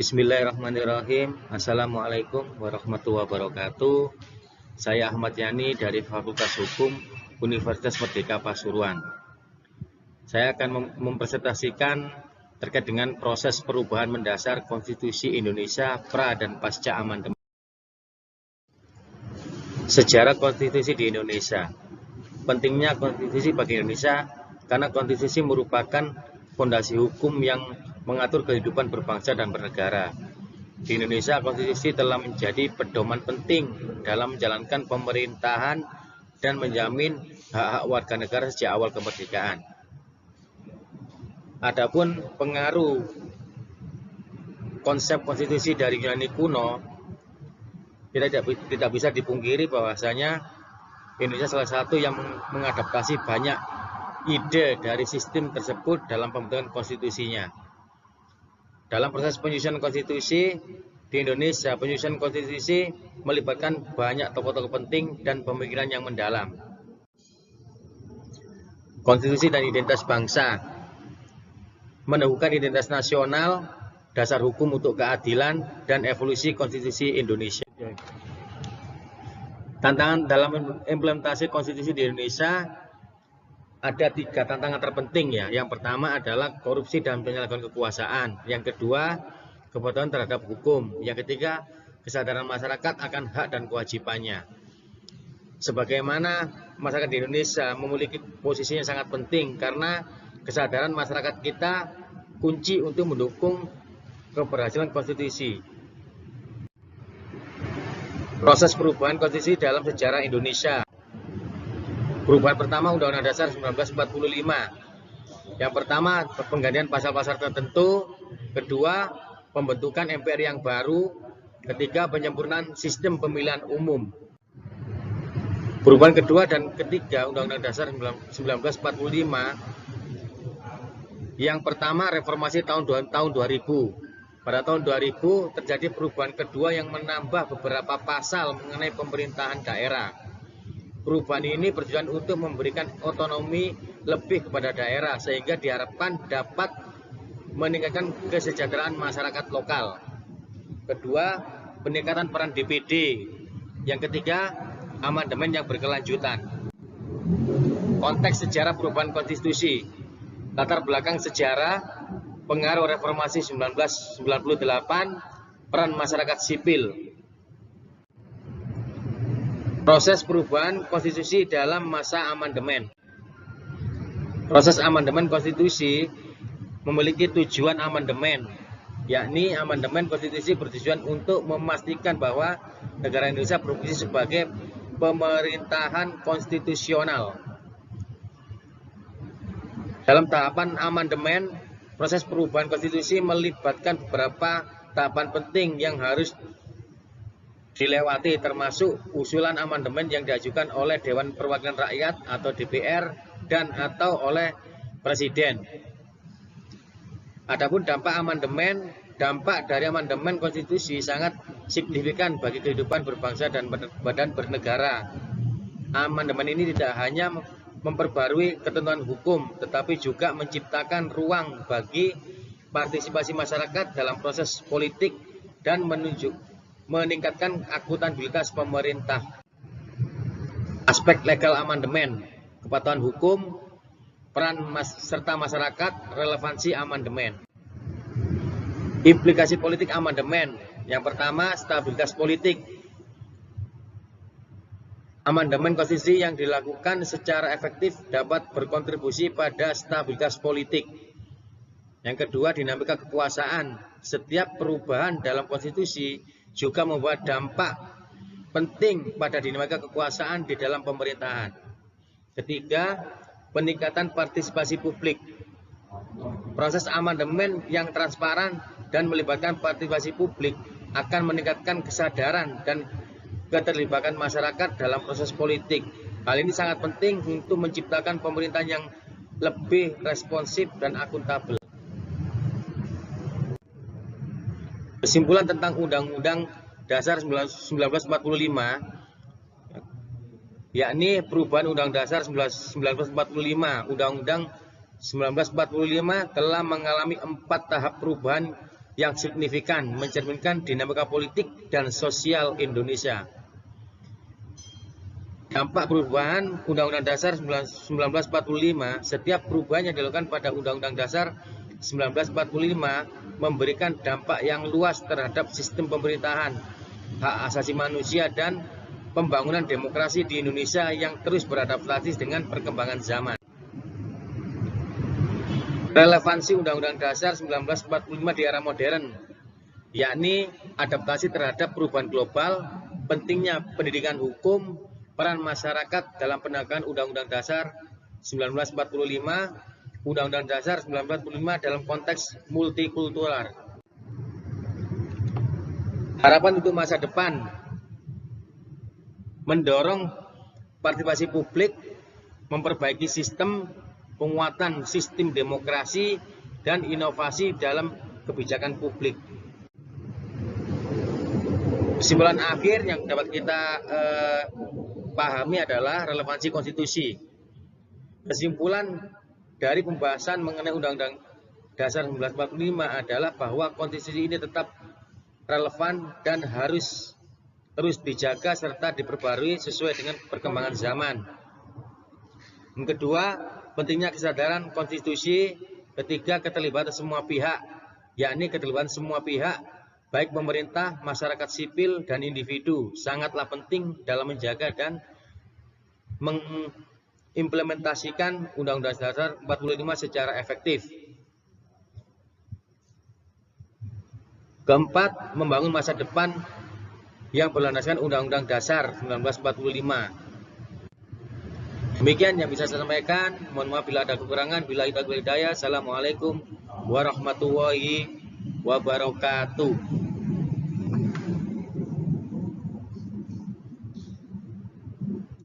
Bismillahirrahmanirrahim. Assalamualaikum warahmatullahi wabarakatuh. Saya Ahmad Yani dari Fakultas Hukum Universitas Merdeka Pasuruan. Saya akan mempresentasikan terkait dengan proses perubahan mendasar Konstitusi Indonesia pra dan pasca amandemen. Sejarah konstitusi di Indonesia. Pentingnya konstitusi bagi Indonesia karena konstitusi merupakan fondasi hukum yang mengatur kehidupan berbangsa dan bernegara. Di Indonesia, konstitusi telah menjadi pedoman penting dalam menjalankan pemerintahan dan menjamin hak-hak warga negara sejak awal kemerdekaan. Adapun pengaruh konsep konstitusi dari Yunani kuno, tidak bisa dipungkiri bahwasanya Indonesia salah satu yang mengadaptasi banyak ide dari sistem tersebut dalam pembentukan konstitusinya. Dalam proses penyusunan konstitusi di Indonesia, penyusunan konstitusi melibatkan banyak tokoh-tokoh penting dan pemikiran yang mendalam. Konstitusi dan identitas bangsa meneguhkan identitas nasional, dasar hukum untuk keadilan, dan evolusi konstitusi Indonesia. Tantangan dalam implementasi konstitusi di Indonesia ada 3 tantangan terpenting ya. Yang pertama adalah korupsi dan penyalahgunaan kekuasaan. Yang kedua, kepatuhan terhadap hukum. Yang ketiga, kesadaran masyarakat akan hak dan kewajibannya. Sebagaimana masyarakat di Indonesia memiliki posisi yang sangat penting karena kesadaran masyarakat kita kunci untuk mendukung keberhasilan konstitusi. Proses perubahan konstitusi dalam sejarah Indonesia. Perubahan pertama Undang-Undang Dasar 1945. Yang pertama, penggantian pasal-pasal tertentu. Kedua, pembentukan MPR yang baru. Ketiga, penyempurnaan sistem pemilihan umum. Perubahan kedua dan ketiga Undang-Undang Dasar 1945. Yang pertama, reformasi tahun 2000. Pada tahun 2000 terjadi perubahan kedua yang menambah beberapa pasal mengenai pemerintahan daerah. Perubahan ini bertujuan untuk memberikan otonomi lebih kepada daerah sehingga diharapkan dapat meningkatkan kesejahteraan masyarakat lokal. Kedua, peningkatan peran DPD. Yang ketiga, amandemen yang berkelanjutan. Konteks sejarah perubahan konstitusi. Latar belakang sejarah, pengaruh reformasi 1998, peran masyarakat sipil. Proses perubahan konstitusi dalam masa amandemen. Proses amandemen konstitusi memiliki tujuan amandemen, yakni amandemen konstitusi bertujuan untuk memastikan bahwa negara Indonesia berfungsi sebagai pemerintahan konstitusional. Dalam tahapan amandemen, proses perubahan konstitusi melibatkan beberapa tahapan penting yang harus dilewati, termasuk usulan amandemen yang diajukan oleh Dewan Perwakilan Rakyat atau DPR dan atau oleh Presiden. Adapun dampak dari amandemen konstitusi sangat signifikan bagi kehidupan berbangsa dan bernegara. Amandemen ini tidak hanya memperbarui ketentuan hukum, tetapi juga menciptakan ruang bagi partisipasi masyarakat dalam proses politik dan meningkatkan akuntabilitas pemerintah. Aspek legal amandemen, kepatuhan hukum, peran serta masyarakat, relevansi amandemen. Implikasi politik amandemen. Yang pertama, stabilitas politik. Amandemen konstitusi yang dilakukan secara efektif dapat berkontribusi pada stabilitas politik. Yang kedua, dinamika kekuasaan. Setiap perubahan dalam konstitusi juga membuat dampak penting pada dinamika kekuasaan di dalam pemerintahan. Ketiga, peningkatan partisipasi publik. Proses amandemen yang transparan dan melibatkan partisipasi publik akan meningkatkan kesadaran dan keterlibatan masyarakat dalam proses politik. Hal ini sangat penting untuk menciptakan pemerintahan yang lebih responsif dan akuntabel. Kesimpulan tentang Undang-Undang Dasar 1945, yakni perubahan Undang Dasar 1945. Undang-Undang 1945 telah mengalami 4 tahap perubahan yang signifikan mencerminkan dinamika politik dan sosial Indonesia. Dampak perubahan Undang-Undang Dasar 1945, setiap perubahan yang dilakukan pada Undang-Undang Dasar 1945 memberikan dampak yang luas terhadap sistem pemerintahan, hak asasi manusia, dan pembangunan demokrasi di Indonesia yang terus beradaptasi dengan perkembangan zaman. Relevansi Undang-Undang Dasar 1945 di era modern, yakni adaptasi terhadap perubahan global, pentingnya pendidikan hukum, peran masyarakat dalam penegakan Undang-Undang Dasar 1945, Undang-Undang Dasar 1945 dalam konteks multikultural. Harapan untuk masa depan, mendorong partisipasi publik, memperbaiki sistem, penguatan sistem demokrasi, dan inovasi dalam kebijakan publik. Kesimpulan akhir yang dapat kita pahami adalah relevansi konstitusi. Kesimpulan dari pembahasan mengenai Undang-Undang Dasar 1945 adalah bahwa konstitusi ini tetap relevan dan harus terus dijaga serta diperbarui sesuai dengan perkembangan zaman. Yang kedua, pentingnya kesadaran konstitusi. Ketiga, keterlibatan semua pihak, yakni keterlibatan semua pihak, baik pemerintah, masyarakat sipil, dan individu, sangatlah penting dalam menjaga dan mengimplementasikan Undang-Undang Dasar 45 secara efektif. Keempat, membangun masa depan yang berlandaskan Undang-Undang Dasar 1945. Demikian yang bisa saya sampaikan. Mohon maaf bila ada kekurangan. Billahi taufiq wal hidayah. Assalamualaikum warahmatullahi wabarakatuh.